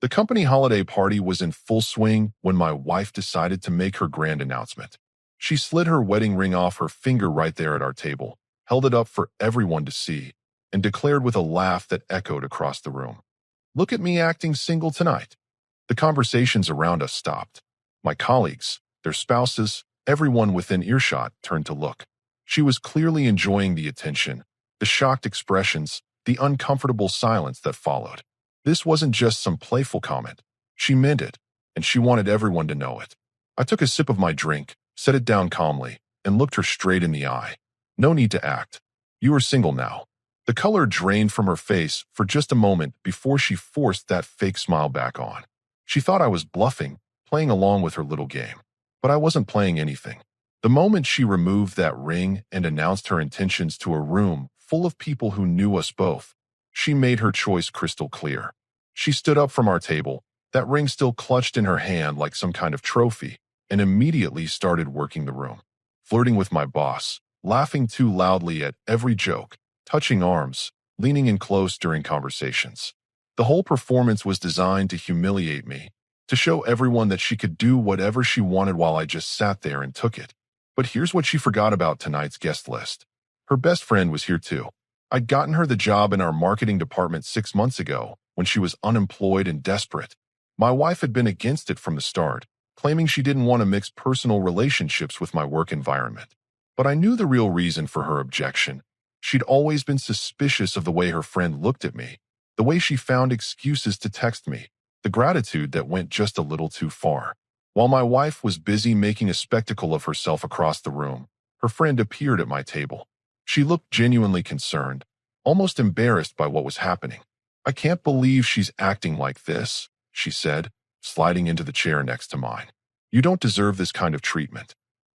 The company holiday party was in full swing when my wife decided to make her grand announcement. She slid her wedding ring off her finger right there at our table, held it up for everyone to see, and declared with a laugh that echoed across the room, "Look at me acting single tonight." The conversations around us stopped. My colleagues, their spouses, everyone within earshot turned to look. She was clearly enjoying the attention, the shocked expressions, the uncomfortable silence that followed. This wasn't just some playful comment. She meant it, and she wanted everyone to know it. I took a sip of my drink, set it down calmly, and looked her straight in the eye. "No need to act. You are single now." The color drained from her face for just a moment before she forced that fake smile back on. She thought I was bluffing, playing along with her little game. But I wasn't playing anything. The moment she removed that ring and announced her intentions to a room full of people who knew us both, she made her choice crystal clear. She stood up from our table, that ring still clutched in her hand like some kind of trophy, and immediately started working the room, flirting with my boss, laughing too loudly at every joke, touching arms, leaning in close during conversations. The whole performance was designed to humiliate me, to show everyone that she could do whatever she wanted while I just sat there and took it. But here's what she forgot about tonight's guest list. Her best friend was here too. I'd gotten her the job in our marketing department 6 months ago when she was unemployed and desperate. My wife had been against it from the start, claiming she didn't want to mix personal relationships with my work environment. But I knew the real reason for her objection. She'd always been suspicious of the way her friend looked at me, the way she found excuses to text me, the gratitude that went just a little too far. While my wife was busy making a spectacle of herself across the room, her friend appeared at my table. She looked genuinely concerned, almost embarrassed by what was happening. "I can't believe she's acting like this," she said, sliding into the chair next to mine. "You don't deserve this kind of treatment."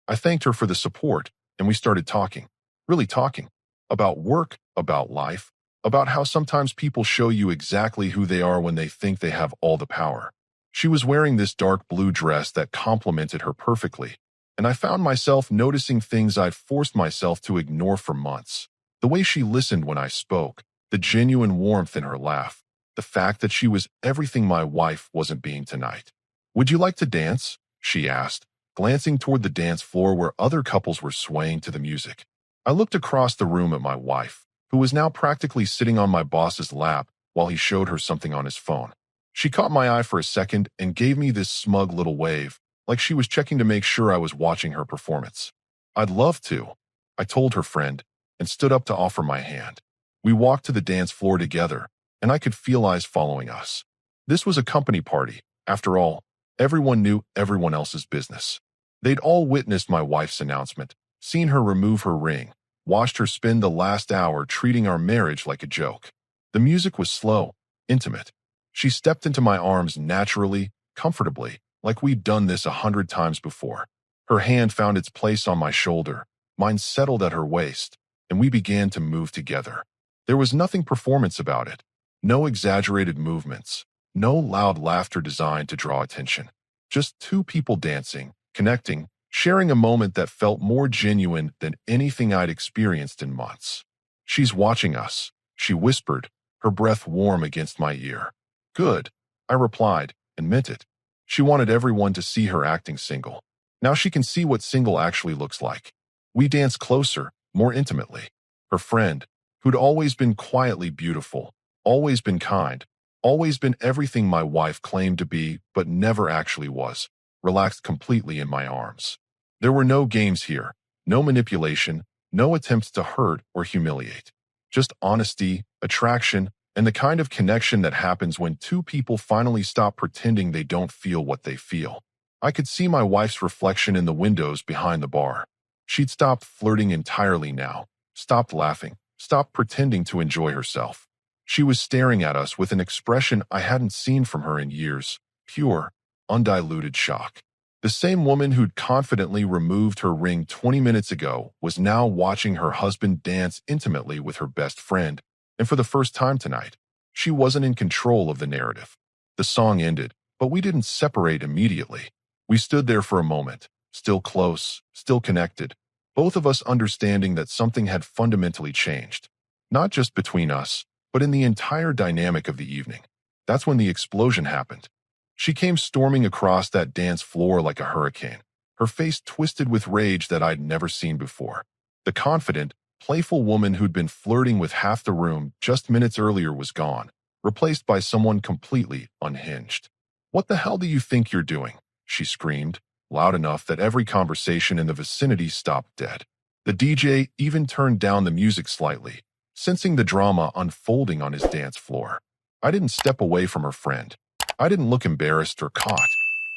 I thanked her for the support, and we started talking, really talking, about work, about life, about how sometimes people show you exactly who they are when they think they have all the power. She was wearing this dark blue dress that complemented her perfectly, and I found myself noticing things I'd forced myself to ignore for months. The way she listened when I spoke, the genuine warmth in her laugh, the fact that she was everything my wife wasn't being tonight. "Would you like to dance?" she asked, glancing toward the dance floor where other couples were swaying to the music. I looked across the room at my wife, who was now practically sitting on my boss's lap while he showed her something on his phone. She caught my eye for a second and gave me this smug little wave, like she was checking to make sure I was watching her performance. "I'd love to," I told her friend, and stood up to offer my hand. We walked to the dance floor together, and I could feel eyes following us. This was a company party. After all, everyone knew everyone else's business. They'd all witnessed my wife's announcement, seen her remove her ring, watched her spend the last hour treating our marriage like a joke. The music was slow, intimate. She stepped into my arms naturally, comfortably, like we'd done this 100 times before. Her hand found its place on my shoulder, mine settled at her waist, and we began to move together. There was nothing performance about it. No exaggerated movements, no loud laughter designed to draw attention. Just two people dancing, connecting, sharing a moment that felt more genuine than anything I'd experienced in months. "She's watching us," she whispered, her breath warm against my ear. "Good," I replied, and meant it. She wanted everyone to see her acting single. Now she can see what single actually looks like. We danced closer, more intimately. Her friend, who'd always been quietly beautiful, always been kind, always been everything my wife claimed to be but never actually was, relaxed completely in my arms. There were no games here, no manipulation, no attempts to hurt or humiliate. Just honesty, attraction, and the kind of connection that happens when two people finally stop pretending they don't feel what they feel. I could see my wife's reflection in the windows behind the bar. She'd stopped flirting entirely now, stopped laughing, stopped pretending to enjoy herself. She was staring at us with an expression I hadn't seen from her in years, pure, undiluted shock. The same woman who'd confidently removed her ring 20 minutes ago was now watching her husband dance intimately with her best friend, and for the first time tonight, she wasn't in control of the narrative. The song ended, but we didn't separate immediately. We stood there for a moment, still close, still connected, both of us understanding that something had fundamentally changed, not just between us, but in the entire dynamic of the evening. That's when the explosion happened. She came storming across that dance floor like a hurricane, her face twisted with rage that I'd never seen before. The confident, playful woman who'd been flirting with half the room just minutes earlier was gone, replaced by someone completely unhinged. "What the hell do you think you're doing?" she screamed, loud enough that every conversation in the vicinity stopped dead. The DJ even turned down the music slightly, sensing the drama unfolding on his dance floor. I didn't step away from her friend. I didn't look embarrassed or caught.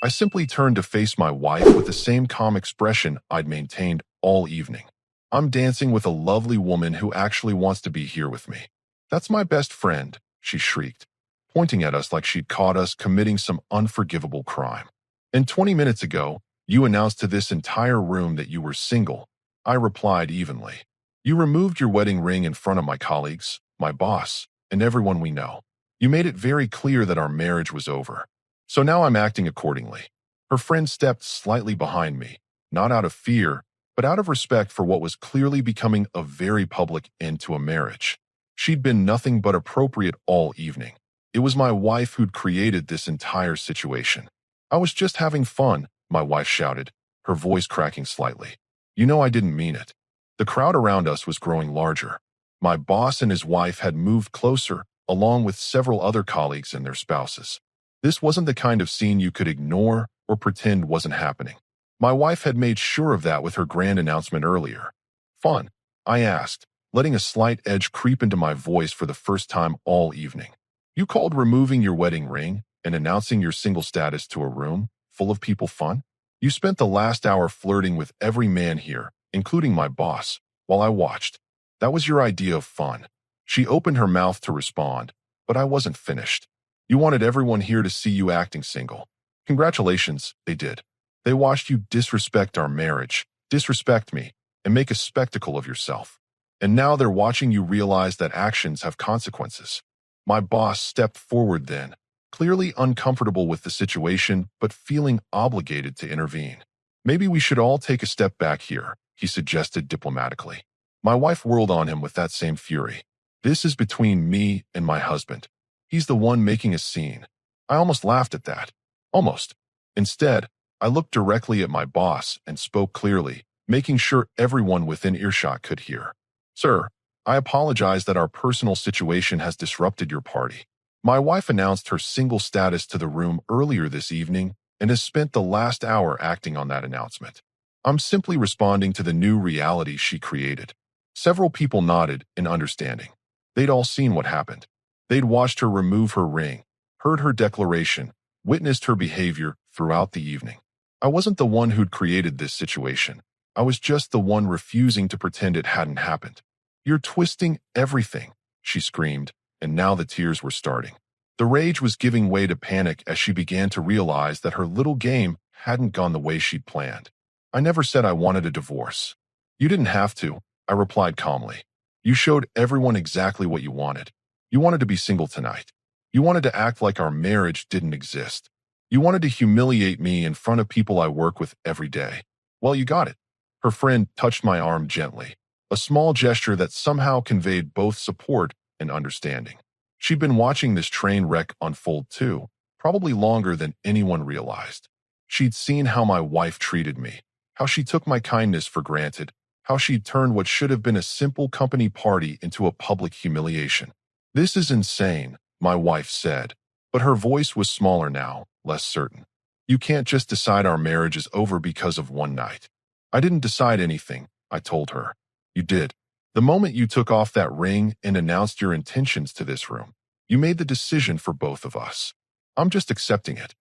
I simply turned to face my wife with the same calm expression I'd maintained all evening. "I'm dancing with a lovely woman who actually wants to be here with me. That's my best friend," she shrieked, pointing at us like she'd caught us committing some unforgivable crime. "And 20 minutes ago, you announced to this entire room that you were single," I replied evenly. "You removed your wedding ring in front of my colleagues, my boss, and everyone we know. You made it very clear that our marriage was over. So now I'm acting accordingly." Her friend stepped slightly behind me, not out of fear, but out of respect for what was clearly becoming a very public end to a marriage. She'd been nothing but appropriate all evening. It was my wife who'd created this entire situation. "I was just having fun," my wife shouted, her voice cracking slightly. "You know I didn't mean it." The crowd around us was growing larger. My boss and his wife had moved closer, along with several other colleagues and their spouses. This wasn't the kind of scene you could ignore or pretend wasn't happening. My wife had made sure of that with her grand announcement earlier. "Fun?" I asked, letting a slight edge creep into my voice for the first time all evening. "You called removing your wedding ring and announcing your single status to a room full of people fun? You spent the last hour flirting with every man here, including my boss, while I watched. That was your idea of fun." She opened her mouth to respond, but I wasn't finished. "You wanted everyone here to see you acting single. Congratulations, they did. They watched you disrespect our marriage, disrespect me, and make a spectacle of yourself. And now they're watching you realize that actions have consequences." My boss stepped forward then, clearly uncomfortable with the situation but feeling obligated to intervene. "Maybe we should all take a step back here," he suggested diplomatically. My wife whirled on him with that same fury. "This is between me and my husband. He's the one making a scene." I almost laughed at that. Almost. Instead, I looked directly at my boss and spoke clearly, making sure everyone within earshot could hear. "Sir, I apologize that our personal situation has disrupted your party. My wife announced her single status to the room earlier this evening and has spent the last hour acting on that announcement. I'm simply responding to the new reality she created." Several people nodded in understanding. They'd all seen what happened. They'd watched her remove her ring, heard her declaration, witnessed her behavior throughout the evening. I wasn't the one who'd created this situation. I was just the one refusing to pretend it hadn't happened. "You're twisting everything," she screamed, and now the tears were starting. The rage was giving way to panic as she began to realize that her little game hadn't gone the way she'd planned. "I never said I wanted a divorce." "You didn't have to," I replied calmly. "You showed everyone exactly what you wanted. You wanted to be single tonight. You wanted to act like our marriage didn't exist. You wanted to humiliate me in front of people I work with every day. Well, you got it." Her friend touched my arm gently, a small gesture that somehow conveyed both support and understanding. She'd been watching this train wreck unfold too, probably longer than anyone realized. She'd seen how my wife treated me, how she took my kindness for granted, how she'd turned what should have been a simple company party into a public humiliation. "This is insane," my wife said, but her voice was smaller now, less certain. "You can't just decide our marriage is over because of one night." "I didn't decide anything," I told her. "You did. The moment you took off that ring and announced your intentions to this room, you made the decision for both of us. I'm just accepting it."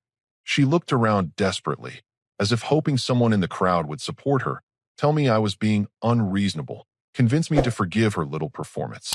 She looked around desperately, as if hoping someone in the crowd would support her, tell me I was being unreasonable, convince me to forgive her little performance.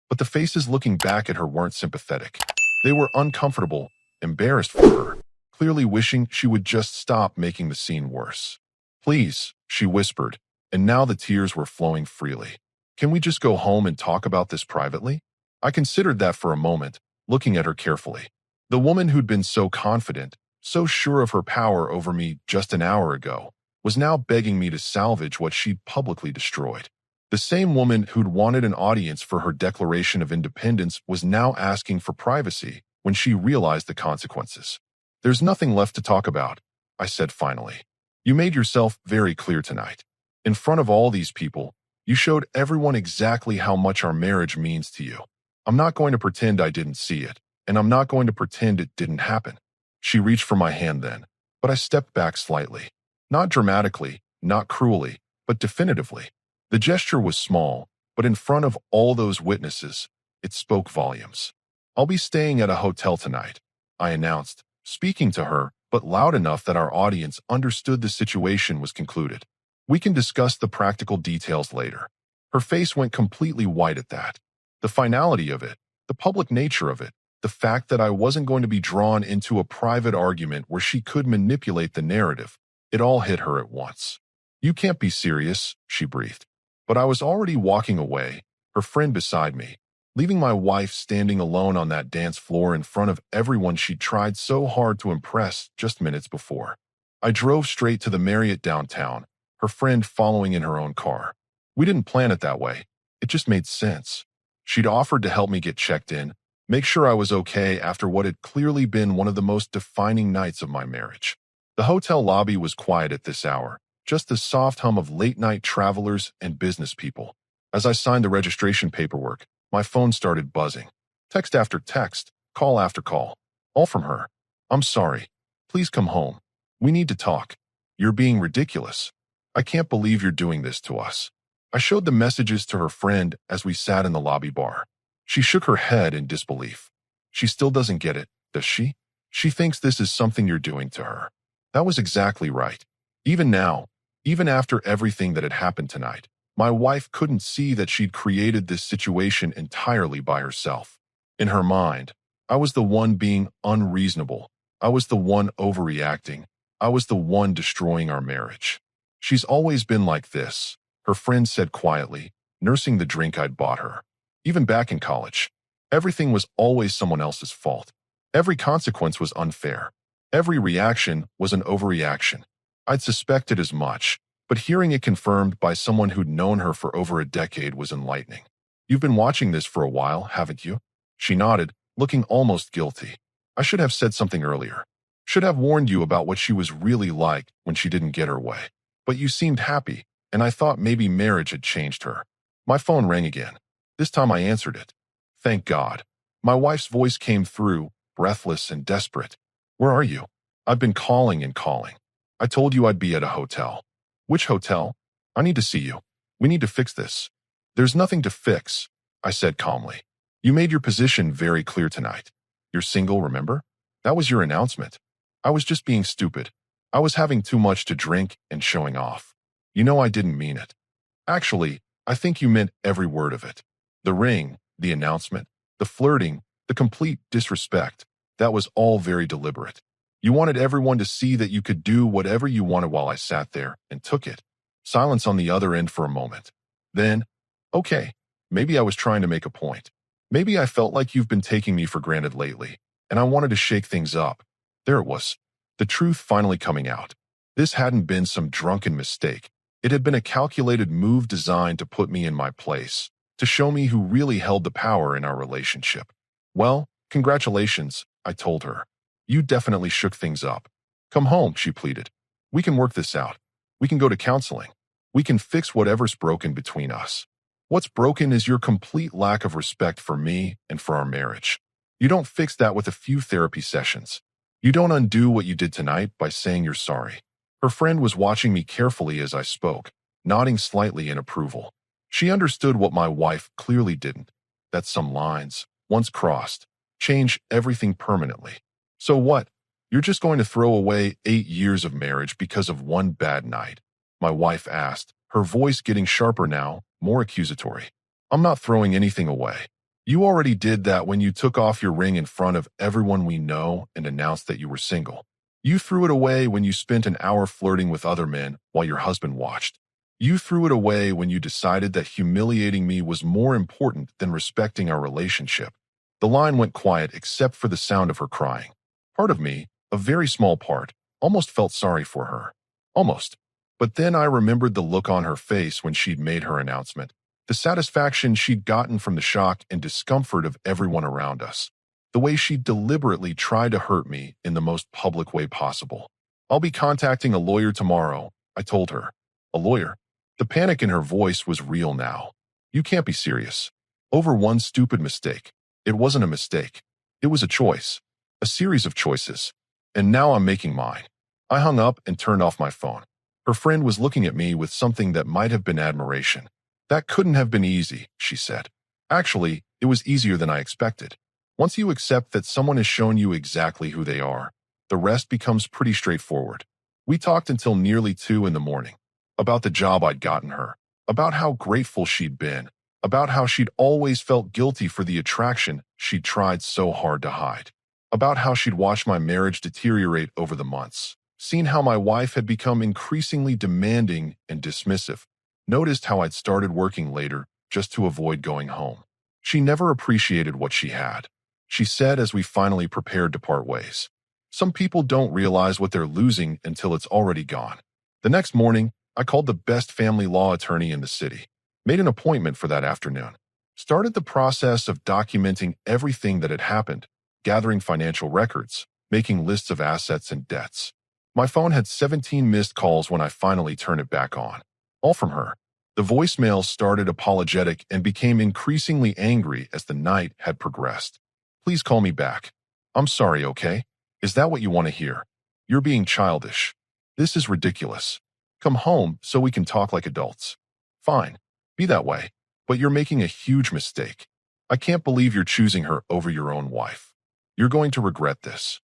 But the faces looking back at her weren't sympathetic. They were uncomfortable, embarrassed for her, clearly wishing she would just stop making the scene worse. "Please," she whispered, and now the tears were flowing freely. "Can we just go home and talk about this privately?" I considered that for a moment, looking at her carefully. The woman who'd been so confident, so sure of her power over me just an hour ago, was now begging me to salvage what she'd publicly destroyed. The same woman who'd wanted an audience for her Declaration of Independence was now asking for privacy when she realized the consequences. There's nothing left to talk about, I said finally. You made yourself very clear tonight. In front of all these people, you showed everyone exactly how much our marriage means to you. I'm not going to pretend I didn't see it, and I'm not going to pretend it didn't happen. She reached for my hand then, but I stepped back slightly. Not dramatically, not cruelly, but definitively. The gesture was small, but in front of all those witnesses, it spoke volumes. I'll be staying at a hotel tonight, I announced, speaking to her, but loud enough that our audience understood the situation was concluded. We can discuss the practical details later. Her face went completely white at that. The finality of it, the public nature of it, the fact that I wasn't going to be drawn into a private argument where she could manipulate the narrative, it all hit her at once. You can't be serious, she breathed. But I was already walking away, her friend beside me, leaving my wife standing alone on that dance floor in front of everyone she'd tried so hard to impress just minutes before. I drove straight to the Marriott downtown, her friend following in her own car. We didn't plan it that way. It just made sense. She'd offered to help me get checked in, make sure I was okay after what had clearly been one of the most defining nights of my marriage. The hotel lobby was quiet at this hour, just the soft hum of late-night travelers and business people. As I signed the registration paperwork, my phone started buzzing. Text after text, call after call, all from her. I'm sorry. Please come home. We need to talk. You're being ridiculous. I can't believe you're doing this to us. I showed the messages to her friend as we sat in the lobby bar. She shook her head in disbelief. She still doesn't get it, does she? She thinks this is something you're doing to her. That was exactly right. Even now, even after everything that had happened tonight, my wife couldn't see that she'd created this situation entirely by herself. In her mind, I was the one being unreasonable. I was the one overreacting. I was the one destroying our marriage. She's always been like this, her friend said quietly, nursing the drink I'd bought her. Even back in college, everything was always someone else's fault. Every consequence was unfair. Every reaction was an overreaction. I'd suspected as much, but hearing it confirmed by someone who'd known her for over a decade was enlightening. You've been watching this for a while, haven't you? She nodded, looking almost guilty. I should have said something earlier. Should have warned you about what she was really like when she didn't get her way. But you seemed happy, and I thought maybe marriage had changed her. My phone rang again. This time I answered it. Thank God. My wife's voice came through, breathless and desperate. Where are you? I've been calling and calling. I told you I'd be at a hotel. Which hotel? I need to see you. We need to fix this. There's nothing to fix, I said calmly. You made your position very clear tonight. You're single, remember? That was your announcement. I was just being stupid. I was having too much to drink and showing off. You know I didn't mean it. Actually, I think you meant every word of it. The ring, the announcement, the flirting, the complete disrespect. That was all very deliberate. You wanted everyone to see that you could do whatever you wanted while I sat there and took it. Silence on the other end for a moment. Then, okay, maybe I was trying to make a point. Maybe I felt like you've been taking me for granted lately, and I wanted to shake things up. There it was. The truth finally coming out. This hadn't been some drunken mistake. It had been a calculated move designed to put me in my place, to show me who really held the power in our relationship. Well, congratulations, I told her. You definitely shook things up. Come home, she pleaded. We can work this out. We can go to counseling. We can fix whatever's broken between us. What's broken is your complete lack of respect for me and for our marriage. You don't fix that with a few therapy sessions. You don't undo what you did tonight by saying you're sorry. Her friend was watching me carefully as I spoke, nodding slightly in approval. She understood what my wife clearly didn't, that some lines, once crossed, change everything permanently. So what? You're just going to throw away 8 years of marriage because of one bad night? My wife asked, her voice getting sharper now, more accusatory. I'm not throwing anything away. You already did that when you took off your ring in front of everyone we know and announced that you were single. You threw it away when you spent an hour flirting with other men while your husband watched. You threw it away when you decided that humiliating me was more important than respecting our relationship. The line went quiet except for the sound of her crying. Part of me, a very small part, almost felt sorry for her. Almost. But then I remembered the look on her face when she'd made her announcement, the satisfaction she'd gotten from the shock and discomfort of everyone around us. The way she deliberately tried to hurt me in the most public way possible. I'll be contacting a lawyer tomorrow, I told her. A lawyer? The panic in her voice was real now. You can't be serious. Over one stupid mistake. It wasn't a mistake. It was a choice. A series of choices. And now I'm making mine. I hung up and turned off my phone. Her friend was looking at me with something that might have been admiration. That couldn't have been easy, she said. Actually, it was easier than I expected. Once you accept that someone has shown you exactly who they are, the rest becomes pretty straightforward. We talked until nearly 2 in the morning. About the job I'd gotten her. About how grateful she'd been. About how she'd always felt guilty for the attraction she'd tried so hard to hide. About how she'd watched my marriage deteriorate over the months. Seen how my wife had become increasingly demanding and dismissive. Noticed how I'd started working later just to avoid going home. She never appreciated what she had. She said as we finally prepared to part ways. Some people don't realize what they're losing until it's already gone. The next morning, I called the best family law attorney in the city. Made an appointment for that afternoon. Started the process of documenting everything that had happened, gathering financial records, making lists of assets and debts. My phone had 17 missed calls when I finally turned it back on. All from her. The voicemail started apologetic and became increasingly angry as the night had progressed. Please call me back. I'm sorry, okay? Is that what you want to hear? You're being childish. This is ridiculous. Come home so we can talk like adults. Fine. Be that way. But you're making a huge mistake. I can't believe you're choosing her over your own wife. You're going to regret this.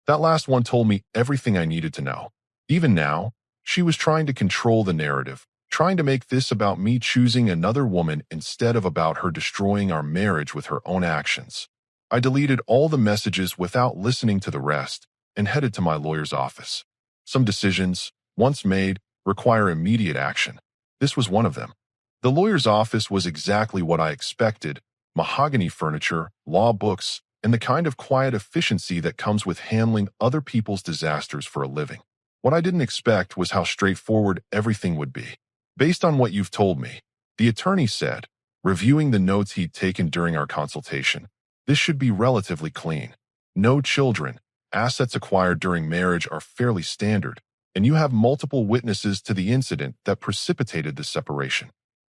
That last one told me everything I needed to know. Even now, she was trying to control the narrative, trying to make this about me choosing another woman instead of about her destroying our marriage with her own actions. I deleted all the messages without listening to the rest and headed to my lawyer's office. Some decisions, once made, require immediate action. This was one of them. The lawyer's office was exactly what I expected: mahogany furniture, law books, and the kind of quiet efficiency that comes with handling other people's disasters for a living. What I didn't expect was how straightforward everything would be. Based on what you've told me, the attorney said, reviewing the notes he'd taken during our consultation, this should be relatively clean. No children, assets acquired during marriage are fairly standard, and you have multiple witnesses to the incident that precipitated the separation.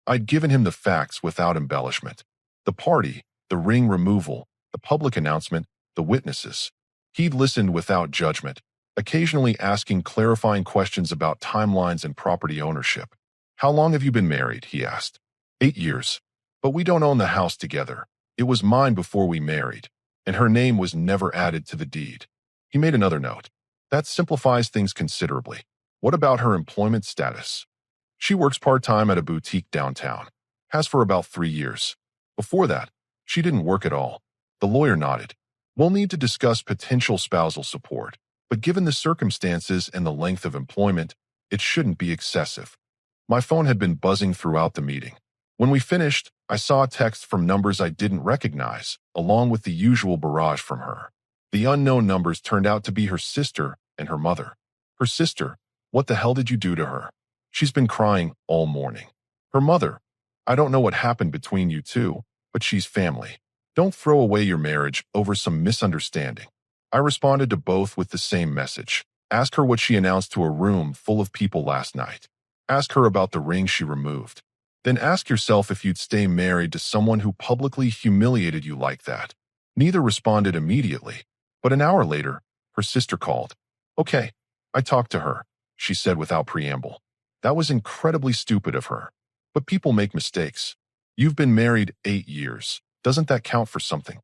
I'd given him the facts without embellishment. The party, the ring removal, the public announcement, the witnesses. He'd listened without judgment, occasionally asking clarifying questions about timelines and property ownership. How long have you been married? He asked. 8 years. But we don't own the house together. It was mine before we married, and her name was never added to the deed. He made another note. That simplifies things considerably. What about her employment status? She works part-time at a boutique downtown. Has for about 3 years. Before that, she didn't work at all. The lawyer nodded. We'll need to discuss potential spousal support, but given the circumstances and the length of employment, it shouldn't be excessive. My phone had been buzzing throughout the meeting. When we finished, I saw a text from numbers I didn't recognize, along with the usual barrage from her. The unknown numbers turned out to be her sister and her mother. Her sister, what the hell did you do to her? She's been crying all morning. Her mother, I don't know what happened between you two, but she's family. Don't throw away your marriage over some misunderstanding. I responded to both with the same message. Ask her what she announced to a room full of people last night. Ask her about the ring she removed. Then ask yourself if you'd stay married to someone who publicly humiliated you like that. Neither responded immediately, but an hour later, her sister called. Okay, I talked to her, she said without preamble. That was incredibly stupid of her. But people make mistakes. You've been married 8 years. Doesn't that count for something?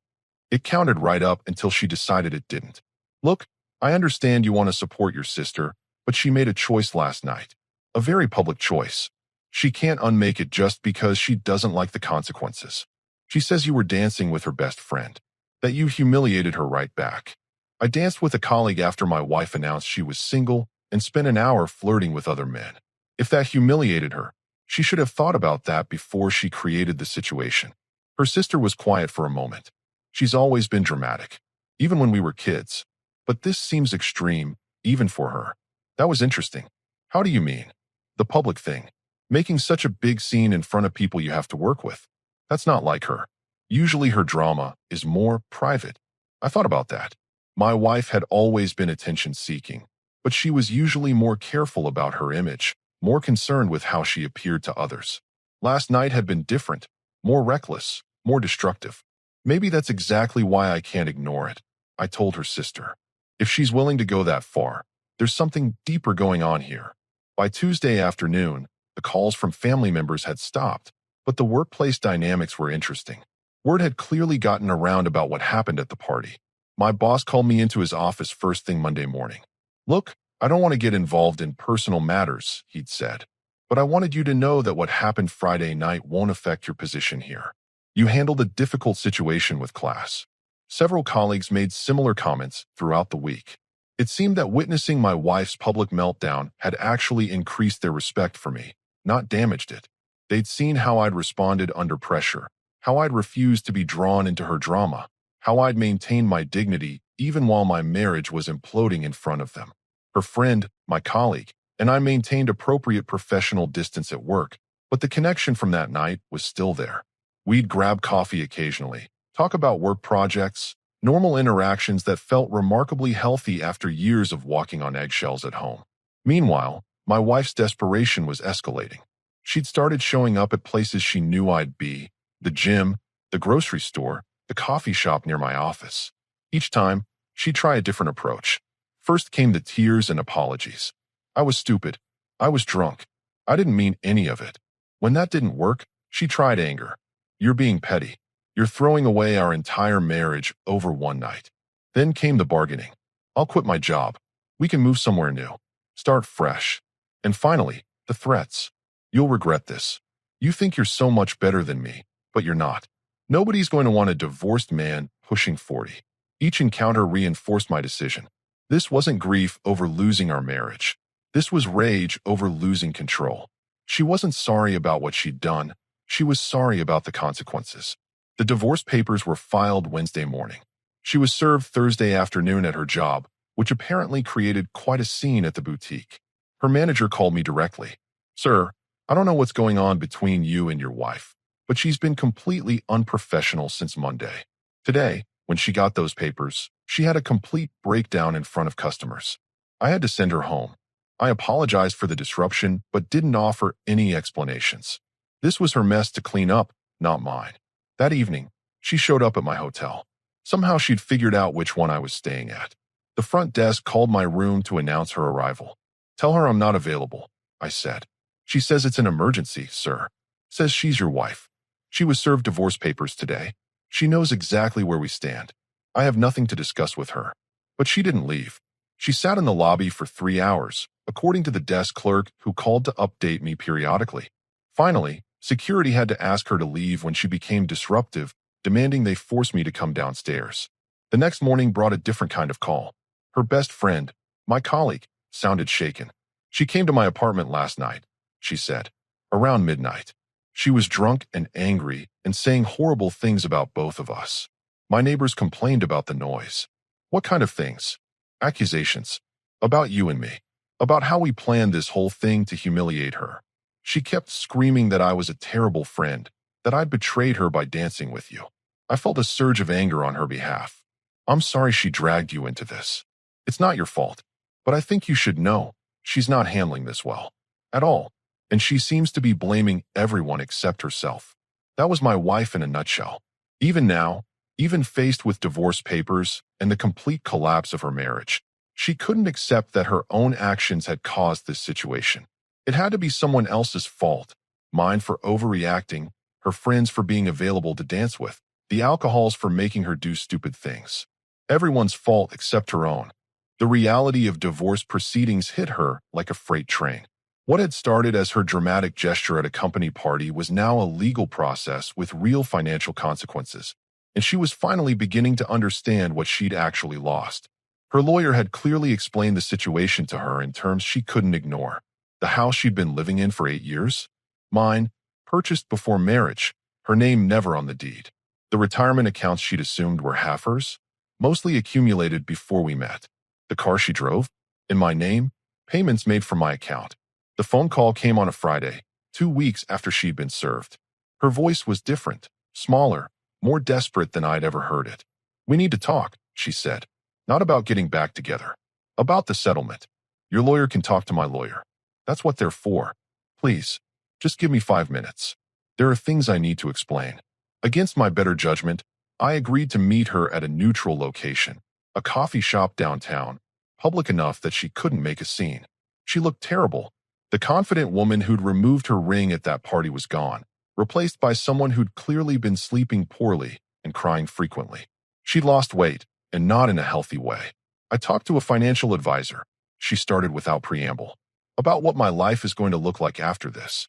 It counted right up until she decided it didn't. Look, I understand you want to support your sister, but she made a choice last night. A very public choice. She can't unmake it just because she doesn't like the consequences. She says you were dancing with her best friend, that you humiliated her right back. I danced with a colleague after my wife announced she was single and spent an hour flirting with other men. If that humiliated her, she should have thought about that before she created the situation. Her sister was quiet for a moment. She's always been dramatic, even when we were kids. But this seems extreme, even for her. That was interesting. How do you mean? The public thing. Making such a big scene in front of people you have to work with. That's not like her. Usually her drama is more private. I thought about that. My wife had always been attention-seeking, but she was usually more careful about her image, more concerned with how she appeared to others. Last night had been different, more reckless, more destructive. Maybe that's exactly why I can't ignore it, I told her sister. If she's willing to go that far, there's something deeper going on here. By Tuesday afternoon, the calls from family members had stopped, but the workplace dynamics were interesting. Word had clearly gotten around about what happened at the party. My boss called me into his office first thing Monday morning. Look, I don't want to get involved in personal matters, he'd said, but I wanted you to know that what happened Friday night won't affect your position here. You handled a difficult situation with class. Several colleagues made similar comments throughout the week. It seemed that witnessing my wife's public meltdown had actually increased their respect for me, not damaged it. They'd seen how I'd responded under pressure, how I'd refused to be drawn into her drama, how I'd maintained my dignity even while my marriage was imploding in front of them. Her friend, my colleague, and I maintained appropriate professional distance at work, but the connection from that night was still there. We'd grab coffee occasionally, talk about work projects, normal interactions that felt remarkably healthy after years of walking on eggshells at home. Meanwhile, my wife's desperation was escalating. She'd started showing up at places she knew I'd be, the gym, the grocery store, the coffee shop near my office. Each time, she'd try a different approach. First came the tears and apologies. I was stupid. I was drunk. I didn't mean any of it. When that didn't work, she tried anger. You're being petty. You're throwing away our entire marriage over one night. Then came the bargaining. I'll quit my job. We can move somewhere new. Start fresh. And finally, the threats. You'll regret this. You think you're so much better than me, but you're not. Nobody's going to want a divorced man pushing 40. Each encounter reinforced my decision. This wasn't grief over losing our marriage. This was rage over losing control. She wasn't sorry about what she'd done. She was sorry about the consequences. The divorce papers were filed Wednesday morning. She was served Thursday afternoon at her job, which apparently created quite a scene at the boutique. Her manager called me directly. Sir, I don't know what's going on between you and your wife, but she's been completely unprofessional since Monday. Today, when she got those papers, she had a complete breakdown in front of customers. I had to send her home. I apologized for the disruption, but didn't offer any explanations. This was her mess to clean up, not mine. That evening, she showed up at my hotel. Somehow she'd figured out which one I was staying at. The front desk called my room to announce her arrival. Tell her I'm not available, I said. She says it's an emergency, sir. Says she's your wife. She was served divorce papers today. She knows exactly where we stand. I have nothing to discuss with her. But she didn't leave. She sat in the lobby for 3 hours, according to the desk clerk who called to update me periodically. Finally, security had to ask her to leave when she became disruptive, demanding they force me to come downstairs. The next morning brought a different kind of call. Her best friend, my colleague, sounded shaken. She came to my apartment last night, she said, around midnight. She was drunk and angry and saying horrible things about both of us. My neighbors complained about the noise. What kind of things? Accusations. About you and me. About how we planned this whole thing to humiliate her. She kept screaming that I was a terrible friend, that I'd betrayed her by dancing with you. I felt a surge of anger on her behalf. I'm sorry she dragged you into this. It's not your fault, but I think you should know she's not handling this well. At all. And she seems to be blaming everyone except herself. That was my wife in a nutshell. Even now, even faced with divorce papers and the complete collapse of her marriage, she couldn't accept that her own actions had caused this situation. It had to be someone else's fault. Mine for overreacting, her friends for being available to dance with, the alcohols for making her do stupid things. Everyone's fault except her own. The reality of divorce proceedings hit her like a freight train. What had started as her dramatic gesture at a company party was now a legal process with real financial consequences, and she was finally beginning to understand what she'd actually lost. Her lawyer had clearly explained the situation to her in terms she couldn't ignore. The house she'd been living in for 8 years? Mine, purchased before marriage, her name never on the deed. The retirement accounts she'd assumed were half hers, mostly accumulated before we met. The car she drove? In my name, payments made from my account. The phone call came on a Friday, 2 weeks after she'd been served. Her voice was different, smaller, more desperate than I'd ever heard it. We need to talk, she said. Not about getting back together. About the settlement. Your lawyer can talk to my lawyer. That's what they're for. Please, just give me 5 minutes. There are things I need to explain. Against my better judgment, I agreed to meet her at a neutral location, a coffee shop downtown, public enough that she couldn't make a scene. She looked terrible. The confident woman who'd removed her ring at that party was gone, replaced by someone who'd clearly been sleeping poorly and crying frequently. She'd lost weight, and not in a healthy way. I talked to a financial advisor. She started without preamble. About what my life is going to look like after this.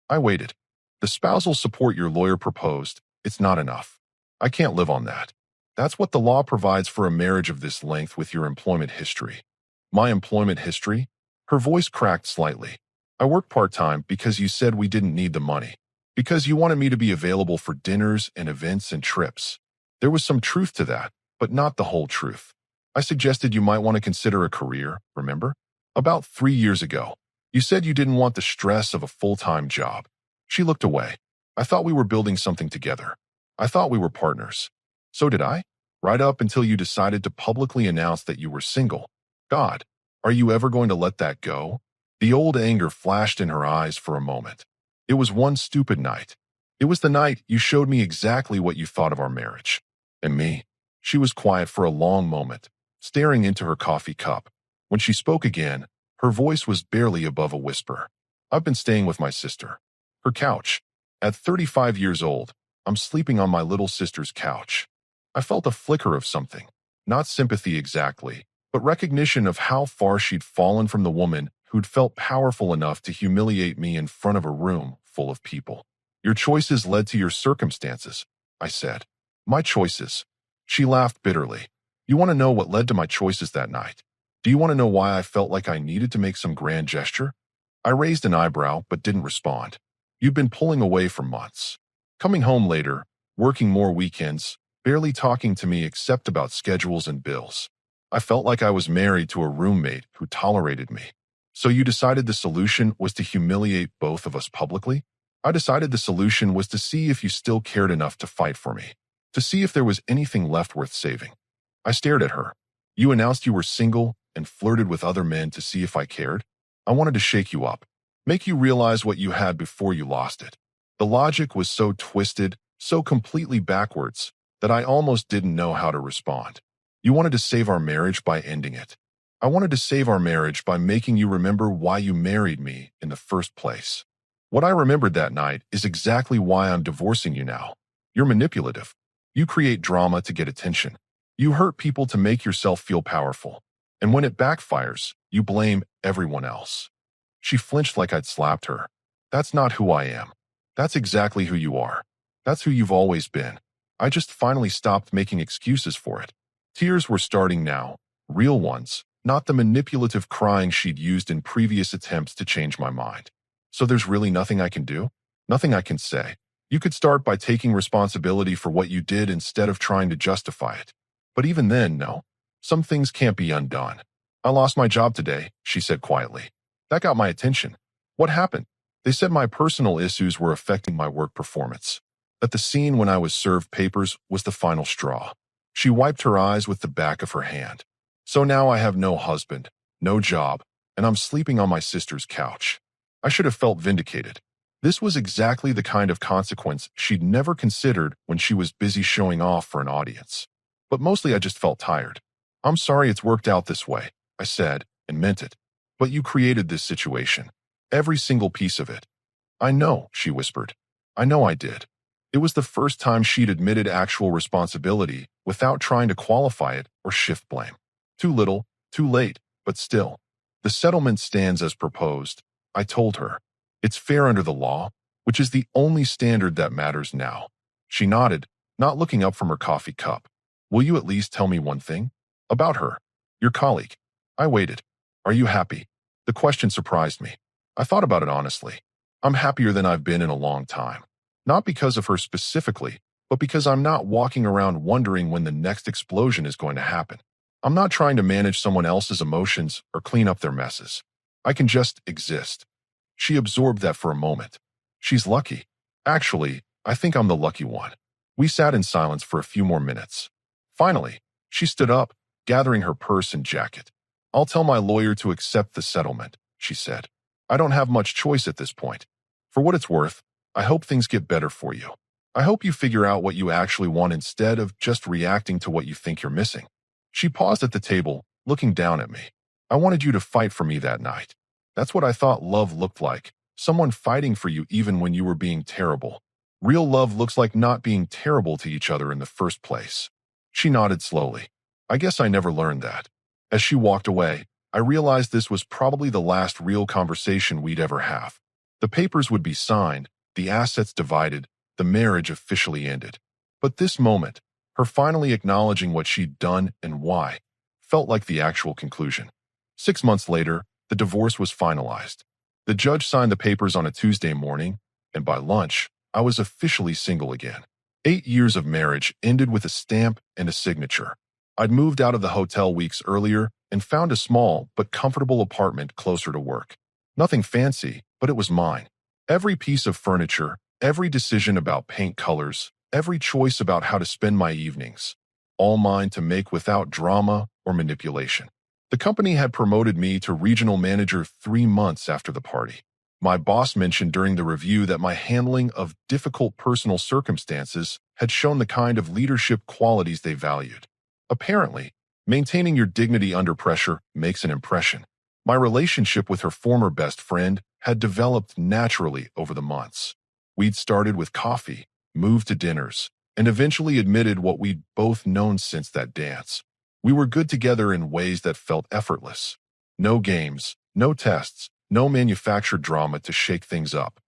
I waited. The spousal support your lawyer proposed, it's not enough. I can't live on that. That's what the law provides for a marriage of this length with your employment history. My employment history? Her voice cracked slightly. I worked part-time because you said we didn't need the money. Because you wanted me to be available for dinners and events and trips. There was some truth to that, but not the whole truth. I suggested you might want to consider a career, remember? About 3 years ago. You said you didn't want the stress of a full-time job. She looked away. I thought we were building something together. I thought we were partners. So did I? Right up until you decided to publicly announce that you were single. God, are you ever going to let that go? The old anger flashed in her eyes for a moment. It was one stupid night. It was the night you showed me exactly what you thought of our marriage. And me. She was quiet for a long moment, staring into her coffee cup. When she spoke again, her voice was barely above a whisper. I've been staying with my sister. Her couch. At 35 years old, I'm sleeping on my little sister's couch. I felt a flicker of something. Not sympathy exactly, but recognition of how far she'd fallen from the woman who'd felt powerful enough to humiliate me in front of a room full of people. Your choices led to your circumstances, I said. My choices. She laughed bitterly. You want to know what led to my choices that night? Do you want to know why I felt like I needed to make some grand gesture? I raised an eyebrow but didn't respond. You'd been pulling away for months. Coming home later, working more weekends, barely talking to me except about schedules and bills. I felt like I was married to a roommate who tolerated me. So you decided the solution was to humiliate both of us publicly? I decided the solution was to see if you still cared enough to fight for me, to see if there was anything left worth saving. I stared at her. You announced you were single and flirted with other men to see if I cared. I wanted to shake you up, make you realize what you had before you lost it. The logic was so twisted, so completely backwards, that I almost didn't know how to respond. You wanted to save our marriage by ending it. I wanted to save our marriage by making you remember why you married me in the first place. What I remembered that night is exactly why I'm divorcing you now. You're manipulative. You create drama to get attention. You hurt people to make yourself feel powerful. And when it backfires, you blame everyone else. She flinched like I'd slapped her. That's not who I am. That's exactly who you are. That's who you've always been. I just finally stopped making excuses for it. Tears were starting now, real ones, not the manipulative crying she'd used in previous attempts to change my mind. So there's really nothing I can do? Nothing I can say. You could start by taking responsibility for what you did instead of trying to justify it. But even then, no. Some things can't be undone. I lost my job today, she said quietly. That got my attention. What happened? They said my personal issues were affecting my work performance. That the scene when I was served papers was the final straw. She wiped her eyes with the back of her hand. So now I have no husband, no job, and I'm sleeping on my sister's couch. I should have felt vindicated. This was exactly the kind of consequence she'd never considered when she was busy showing off for an audience. But mostly I just felt tired. I'm sorry it's worked out this way, I said, and meant it. But you created this situation. Every single piece of it. I know, she whispered. I know I did. It was the first time she'd admitted actual responsibility without trying to qualify it or shift blame. Too little, too late, but still. The settlement stands as proposed, I told her. It's fair under the law, which is the only standard that matters now. She nodded, not looking up from her coffee cup. Will you at least tell me one thing? About her. Your colleague. I waited. Are you happy? The question surprised me. I thought about it honestly. I'm happier than I've been in a long time. Not because of her specifically, but because I'm not walking around wondering when the next explosion is going to happen. I'm not trying to manage someone else's emotions or clean up their messes. I can just exist. She absorbed that for a moment. She's lucky. Actually, I think I'm the lucky one. We sat in silence for a few more minutes. Finally, She stood up, gathering her purse and jacket. I'll tell my lawyer to accept the settlement, she said. I don't have much choice at this point. For what it's worth, I hope things get better for you. I hope you figure out what you actually want instead of just reacting to what you think you're missing. She paused at the table, looking down at me. I wanted you to fight for me that night. That's what I thought love looked like, someone fighting for you even when you were being terrible. Real love looks like not being terrible to each other in the first place. She nodded slowly. I guess I never learned that. As she walked away, I realized this was probably the last real conversation we'd ever have. The papers would be signed, the assets divided, the marriage officially ended. But this moment, her finally acknowledging what she'd done and why, felt like the actual conclusion. 6 months later, the divorce was finalized. The judge signed the papers on a Tuesday morning, and by lunch, I was officially single again. 8 years of marriage ended with a stamp and a signature. I'd moved out of the hotel weeks earlier and found a small but comfortable apartment closer to work. Nothing fancy, but it was mine. Every piece of furniture, every decision about paint colors, every choice about how to spend my evenings, all mine to make without drama or manipulation. The company had promoted me to regional manager 3 months after the party. My boss mentioned during the review that my handling of difficult personal circumstances had shown the kind of leadership qualities they valued. Apparently, maintaining your dignity under pressure makes an impression. My relationship with her former best friend had developed naturally over the months. We'd started with coffee, moved to dinners, and eventually admitted what we'd both known since that dance. We were good together in ways that felt effortless. No games, no tests, no manufactured drama to shake things up.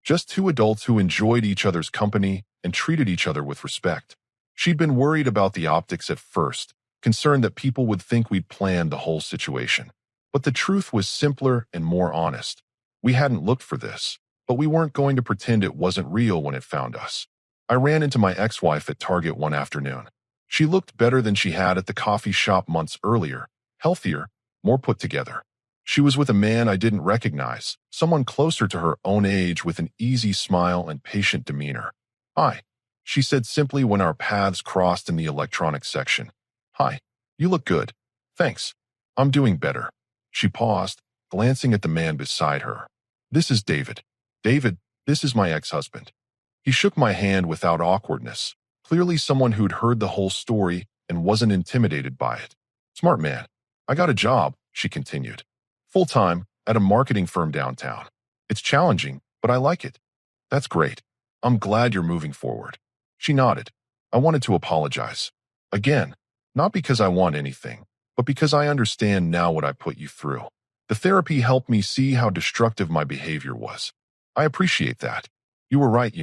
Just two adults who enjoyed each other's company and treated each other with respect. She'd been worried about the optics at first, concerned that people would think we'd planned the whole situation. But the truth was simpler and more honest. We hadn't looked for this, but we weren't going to pretend it wasn't real when it found us. I ran into my ex-wife at Target one afternoon. She looked better than she had at the coffee shop months earlier, healthier, more put together. She was with a man I didn't recognize, someone closer to her own age with an easy smile and patient demeanor. Hi, she said simply when our paths crossed in the electronics section. Hi, you look good. Thanks. I'm doing better. She paused, glancing at the man beside her. This is David. David, this is my ex-husband. He shook my hand without awkwardness, clearly someone who'd heard the whole story and wasn't intimidated by it. Smart man. I got a job, she continued. Full-time, at a marketing firm downtown. It's challenging, but I like it. That's great. I'm glad you're moving forward. She nodded. I wanted to apologize. Again, not because I want anything, but because I understand now what I put you through. The therapy helped me see how destructive my behavior was. I appreciate that. You were right,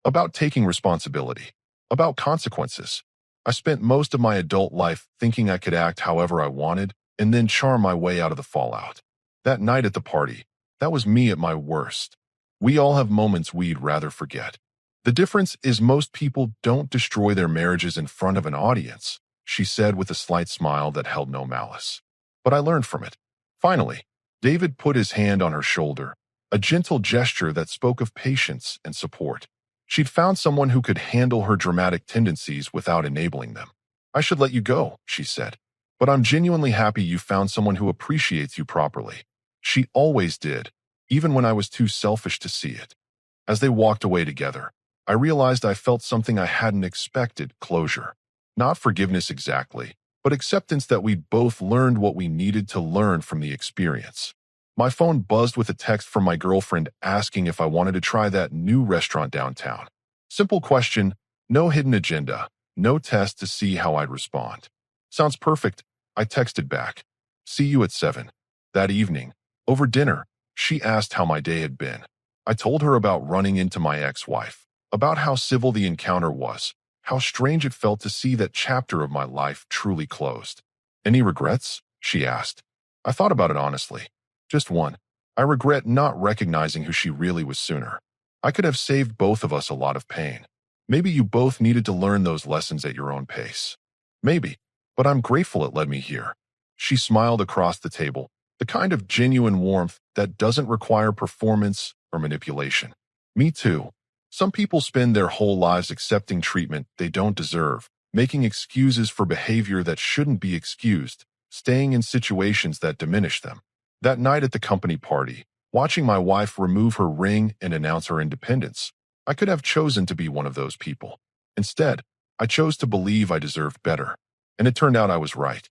about taking responsibility, about consequences. I spent most of my adult life thinking I could act however I wanted and then charm my way out of the fallout. That night at the party, that was me at my worst. We all have moments we'd rather forget. The difference is most people don't destroy their marriages in front of an audience, she said with a slight smile that held no malice. But I learned from it. Finally, David put his hand on her shoulder, a gentle gesture that spoke of patience and support. She'd found someone who could handle her dramatic tendencies without enabling them. I should let you go, she said. But I'm genuinely happy you found someone who appreciates you properly. She always did, even when I was too selfish to see it. As they walked away together, I realized I felt something I hadn't expected, closure. Not forgiveness exactly, but acceptance that we'd both learned what we needed to learn from the experience. My phone buzzed with a text from my girlfriend asking if I wanted to try that new restaurant downtown. Simple question, no hidden agenda, no test to see how I'd respond. Sounds perfect, I texted back. See you at 7. That evening, over dinner, she asked how my day had been. I told her about running into my ex-wife, about how civil the encounter was, how strange it felt to see that chapter of my life truly closed. Any regrets? She asked. I thought about it honestly. Just one. I regret not recognizing who she really was sooner. I could have saved both of us a lot of pain. Maybe you both needed to learn those lessons at your own pace. Maybe, but I'm grateful it led me here. She smiled across the table, the kind of genuine warmth that doesn't require performance or manipulation. Me too. Some people spend their whole lives accepting treatment they don't deserve, making excuses for behavior that shouldn't be excused, staying in situations that diminish them. That night at the company party, watching my wife remove her ring and announce her independence, I could have chosen to be one of those people. Instead, I chose to believe I deserved better. And it turned out I was right.